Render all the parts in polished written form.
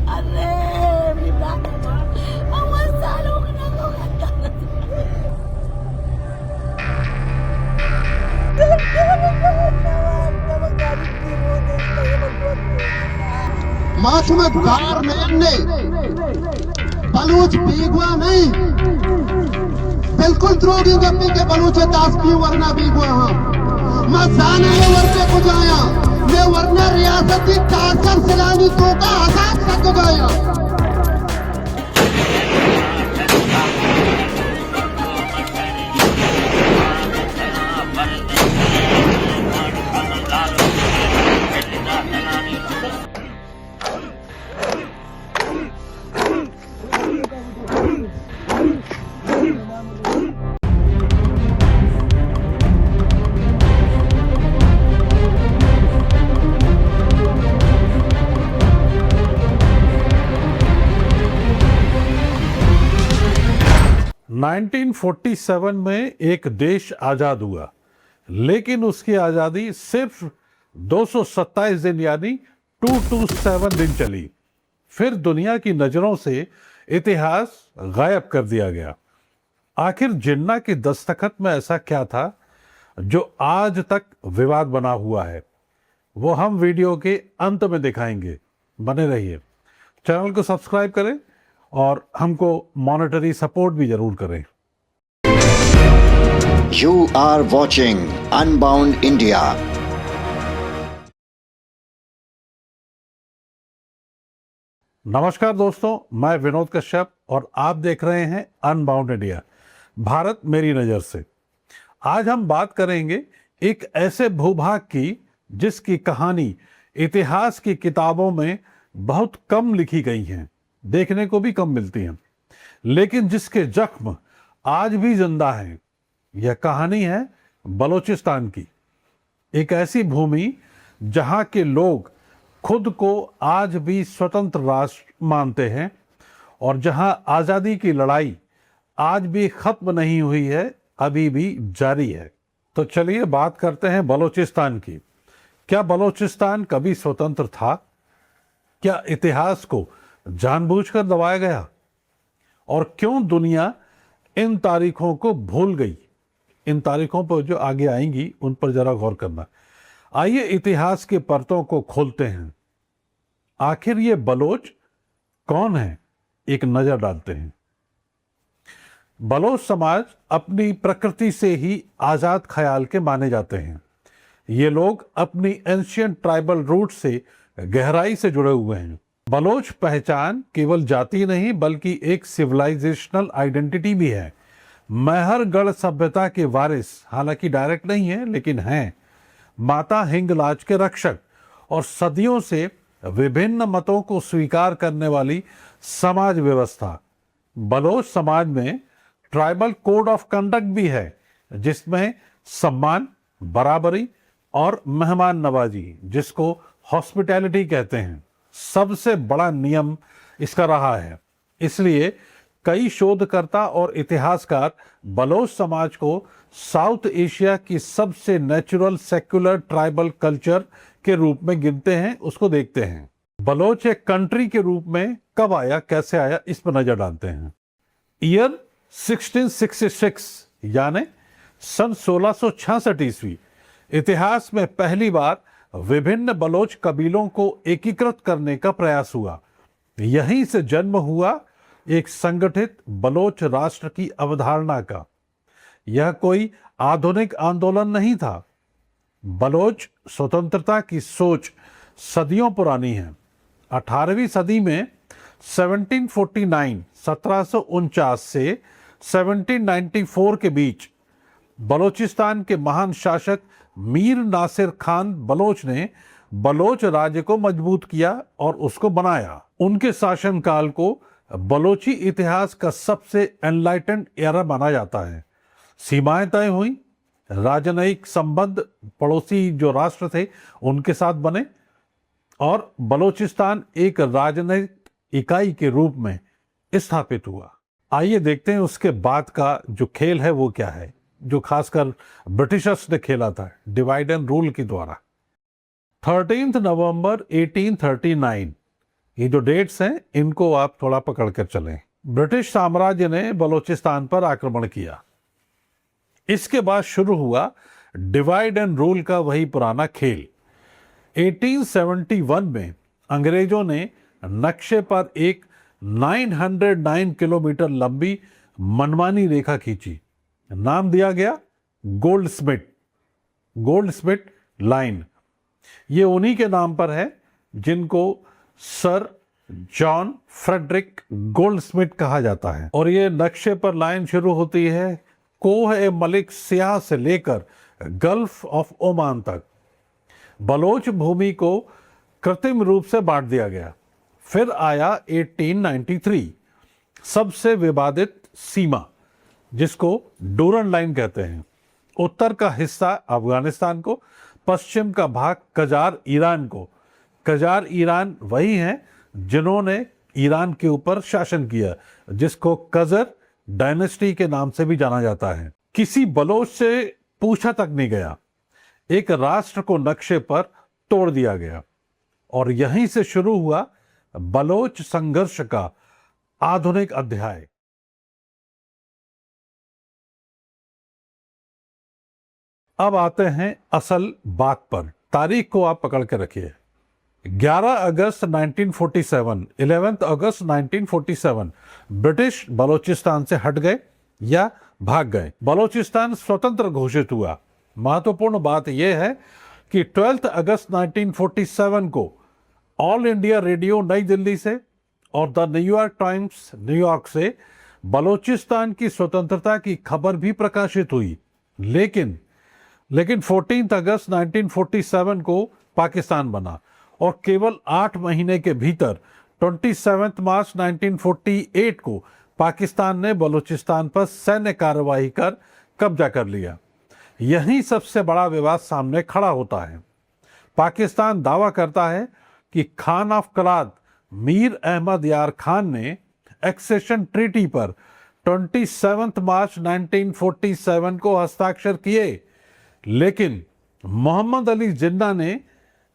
अरे Libra, awas salo ka na ako kanta. मासूम गार मैन ने बलूच बीगवा नहीं बिल्कुल द्रोगी गप्पी के बलूचे तास्पी वरना बीगवा हाँ मैं जाने में वर्षे बुझाया मैं वरना रियासती तासर सिलानी तो का आजाद सक गया नाइनटीन 47 में एक देश आजाद हुआ, लेकिन उसकी आजादी सिर्फ 227 दिन यानी 227 दिन चली। फिर दुनिया की नजरों से इतिहास गायब कर दिया गया। आखिर जिन्ना की दस्तखत में ऐसा क्या था जो आज तक विवाद बना हुआ है, वो हम वीडियो के अंत में दिखाएंगे। बने रहिए, चैनल को सब्सक्राइब करें और हमको मॉनेटरी सपोर्ट भी जरूर करें। You are watching Unbound India. नमस्कार दोस्तों, मैं विनोद कश्यप और आप देख रहे हैं अनबाउंड इंडिया, भारत मेरी नज़र से। आज हम बात करेंगे एक ऐसे भूभाग की जिसकी कहानी इतिहास की किताबों में बहुत कम लिखी गई हैं, देखने को भी कम मिलती हैं, लेकिन जिसके जख्म आज भी जिंदा हैं। यह कहानी है बलोचिस्तान की, एक ऐसी भूमि जहां के लोग खुद को आज भी स्वतंत्र राष्ट्र मानते हैं और जहां आज़ादी की लड़ाई आज भी खत्म नहीं हुई है, अभी भी जारी है। तो चलिए बात करते हैं बलोचिस्तान की। क्या बलोचिस्तान कभी स्वतंत्र था? क्या इतिहास को जानबूझकर दबाया गया? और क्यों दुनिया इन तारीखों को भूल गई? इन तारीखों पर जो आगे आएंगी उन पर जरा गौर करना। आइए इतिहास के परतों को खोलते हैं। आखिर ये बलोच कौन है, एक नजर डालते हैं। बलोच समाज अपनी प्रकृति से ही आजाद ख्याल के माने जाते हैं। ये लोग अपनी एंशियंट ट्राइबल रूट से गहराई से जुड़े हुए हैं। बलोच पहचान केवल जाति नहीं बल्कि एक सिविलाइजेशनल आइडेंटिटी भी है। महरगढ़ सभ्यता के वारिस, हालांकि डायरेक्ट नहीं है लेकिन हैं, माता हिंगलाज के रक्षक और सदियों से विभिन्न मतों को स्वीकार करने वाली समाज व्यवस्था। बलोच समाज में ट्राइबल कोड ऑफ कंडक्ट भी है, जिसमें सम्मान, बराबरी और मेहमान नवाजी, जिसको हॉस्पिटैलिटी कहते हैं, सबसे बड़ा नियम इसका रहा है। इसलिए कई शोधकर्ता और इतिहासकार बलोच समाज को साउथ एशिया की सबसे नेचुरल सेक्युलर ट्राइबल कल्चर के रूप में गिनते हैं, उसको देखते हैं। बलोच एक कंट्री के रूप में कब आया, कैसे आया, इस पर नजर डालते हैं। ईयर 1666 यानी सन 1666 ईस्वी, इतिहास में पहली बार विभिन्न बलोच कबीलों को एकीकृत करने का प्रयास हुआ। यहीं से जन्म हुआ एक संगठित बलोच राष्ट्र की अवधारणा का। यह कोई आधुनिक आंदोलन नहीं था। बलोच स्वतंत्रता की सोच सदियों पुरानी है। 18वीं सदी में 1749 से 1794 के बीच बलोचिस्तान के महान शासक मीर नासिर खान बलोच ने बलोच राज्य को मजबूत किया और उसको बनाया। उनके शासनकाल को बलोची इतिहास का सबसे एनलाइटेंड एरा माना जाता है। सीमाएं तय हुई, राजनयिक संबंध पड़ोसी जो राष्ट्र थे उनके साथ बने और बलोचिस्तान एक राजनयिक इकाई के रूप में स्थापित हुआ। आइए देखते हैं उसके बाद का जो खेल है वो क्या है, जो खासकर ब्रिटिशर्स ने खेला था डिवाइड एंड रूल के द्वारा। 13 नवंबर 1839 ये जो डेट्स हैं इनको आप थोड़ा पकड़ कर चलें। ब्रिटिश साम्राज्य ने बलूचिस्तान पर आक्रमण किया। इसके बाद शुरू हुआ डिवाइड एंड रूल का वही पुराना खेल। 1871 में अंग्रेजों ने नक्शे पर एक 909 किलोमीटर लंबी मनमानी रेखा खींची। नाम दिया गया गोल्डस्मिथ लाइन। ये उन्हीं के नाम पर है जिनको सर जॉन फ्रेडरिक गोल्डस्मिथ कहा जाता है। और ये नक्शे पर लाइन शुरू होती है कोह ए मलिक सियाह से लेकर गल्फ ऑफ ओमान तक। बलोच भूमि को कृत्रिम रूप से बांट दिया गया। फिर आया 1893 सबसे विवादित सीमा, जिसको डूरन लाइन कहते हैं। उत्तर का हिस्सा अफगानिस्तान को, पश्चिम का भाग कजार ईरान को। कजार ईरान वही हैं जिन्होंने ईरान के ऊपर शासन किया, जिसको कजर डायनेस्टी के नाम से भी जाना जाता है। किसी बलोच से पूछा तक नहीं गया, एक राष्ट्र को नक्शे पर तोड़ दिया गया और यहीं से शुरू हुआ बलोच संघर्ष का आधुनिक अध्याय। अब आते हैं असल बात पर। तारीख को आप पकड़ के रखिए। 11 अगस्त 1947, 11 अगस्त 1947 ब्रिटिश बलोचिस्तान से हट गए या भाग गए। बलोचिस्तान स्वतंत्र घोषित हुआ। महत्वपूर्ण बात यह है कि 12 अगस्त 1947 को ऑल इंडिया रेडियो नई दिल्ली से और द न्यूयॉर्क टाइम्स न्यूयॉर्क से बलोचिस्तान की स्वतंत्रता की खबर भी प्रकाशित हुई। लेकिन 14 अगस्त 1947 को पाकिस्तान बना और केवल 8 महीने के भीतर 27 मार्च 1948 को पाकिस्तान ने बलूचिस्तान पर सैन्य कार्रवाई कर कब्जा कर लिया। यही सबसे बड़ा विवाद सामने खड़ा होता है। पाकिस्तान दावा करता है कि खान ऑफ कलात मीर अहमद यार खान ने एक्सेशन ट्रीटी पर 27 मार्च 1947 को हस्ताक्षर किए, लेकिन मोहम्मद अली जिन्ना ने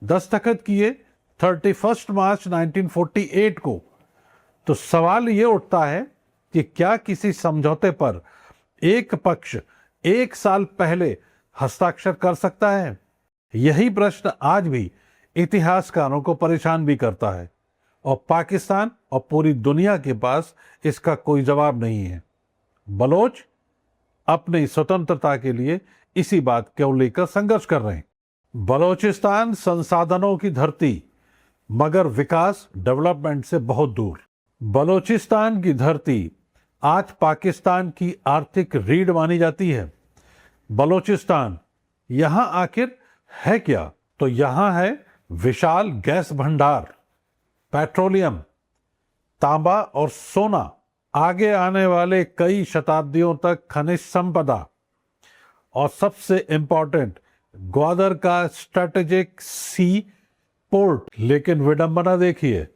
दस्तखत किए 31 मार्च 1948 को। तो सवाल ये उठता है कि क्या किसी समझौते पर एक पक्ष 1 साल पहले हस्ताक्षर कर सकता है? यही प्रश्न आज भी इतिहासकारों को परेशान भी करता है और पाकिस्तान और पूरी दुनिया के पास इसका कोई जवाब नहीं है। बलोच अपनी स्वतंत्रता के लिए इसी बात को लेकर संघर्ष कर रहे हैं। बलोचिस्तान संसाधनों की धरती, मगर विकास डेवलपमेंट से बहुत दूर। बलोचिस्तान की धरती आज पाकिस्तान की आर्थिक रीढ़ मानी जाती है। बलोचिस्तान यहां आखिर है क्या? तो यहां है विशाल गैस भंडार, पेट्रोलियम, तांबा और सोना, आगे आने वाले कई शताब्दियों तक खनिज संपदा और सबसे इंपॉर्टेंट ग्वादर का स्ट्रेटेजिक सी पोर्ट। लेकिन विडंबना देखिए,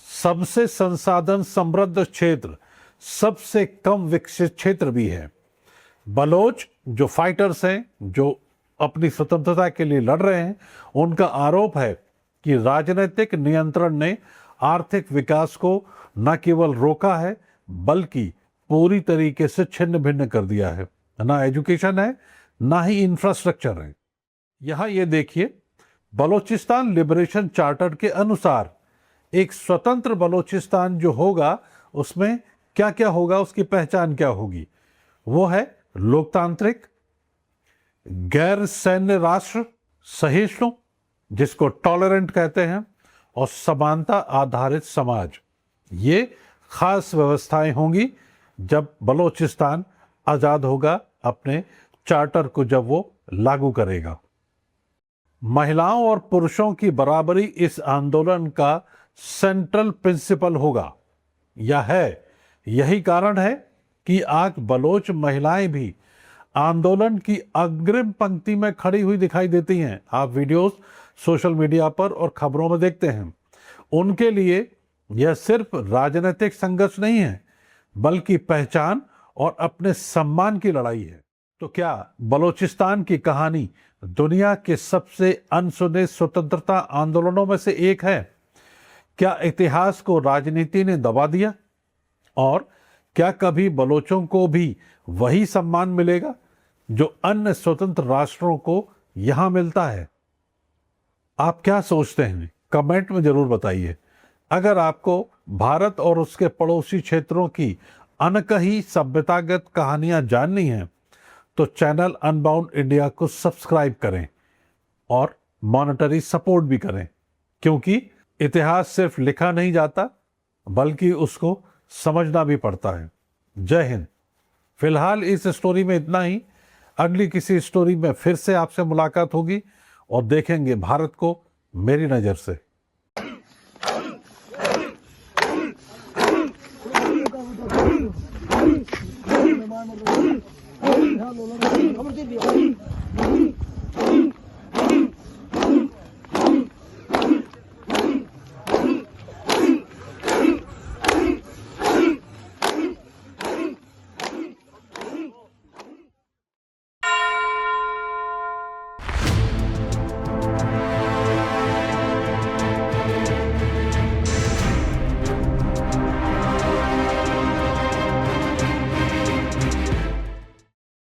सबसे संसाधन समृद्ध क्षेत्र सबसे कम विकसित क्षेत्र भी है। बलोच जो फाइटर्स हैं, जो अपनी स्वतंत्रता के लिए लड़ रहे हैं, उनका आरोप है कि राजनीतिक नियंत्रण ने आर्थिक विकास को न केवल रोका है बल्कि पूरी तरीके से छिन्न भिन्न कर दिया है। ना एजुकेशन है, ना ही इंफ्रास्ट्रक्चर है। यहां ये देखिए, बलोचिस्तान लिबरेशन चार्टर के अनुसार एक स्वतंत्र बलोचिस्तान जो होगा उसमें क्या क्या होगा, उसकी पहचान क्या होगी? वो है लोकतांत्रिक, गैर सैन्य राष्ट्र, सहिष्णु जिसको टॉलरेंट कहते हैं, और समानता आधारित समाज। ये खास व्यवस्थाएं होंगी जब बलोचिस्तान आजाद होगा, अपने चार्टर को जब वो लागू करेगा। महिलाओं और पुरुषों की बराबरी इस आंदोलन का सेंट्रल प्रिंसिपल होगा या है। यही कारण है कि आज बलोच महिलाएं भी आंदोलन की अग्रिम पंक्ति में खड़ी हुई दिखाई देती हैं। आप वीडियोस सोशल मीडिया पर और खबरों में देखते हैं। उनके लिए यह सिर्फ राजनीतिक संघर्ष नहीं है, बल्कि पहचान और अपने सम्मान की लड़ाई है। तो क्या बलोचिस्तान की कहानी दुनिया के सबसे अनसुने स्वतंत्रता आंदोलनों में से एक है? क्या इतिहास को राजनीति ने दबा दिया? और क्या कभी बलोचों को भी वही सम्मान मिलेगा जो अन्य स्वतंत्र राष्ट्रों को यहां मिलता है? आप क्या सोचते हैं? कमेंट में जरूर बताइए। अगर आपको भारत और उसके पड़ोसी क्षेत्रों की अनकही सभ्यतागत कहानियां जाननी हैं तो चैनल अनबाउंड इंडिया को सब्सक्राइब करें और मॉनेटरी सपोर्ट भी करें, क्योंकि इतिहास सिर्फ लिखा नहीं जाता बल्कि उसको समझना भी पड़ता है। जय हिंद। फिलहाल इस स्टोरी में इतना ही। अगली किसी स्टोरी में फिर से आपसे मुलाकात होगी और देखेंगे भारत को मेरी नज़र से। खबर दे दिया।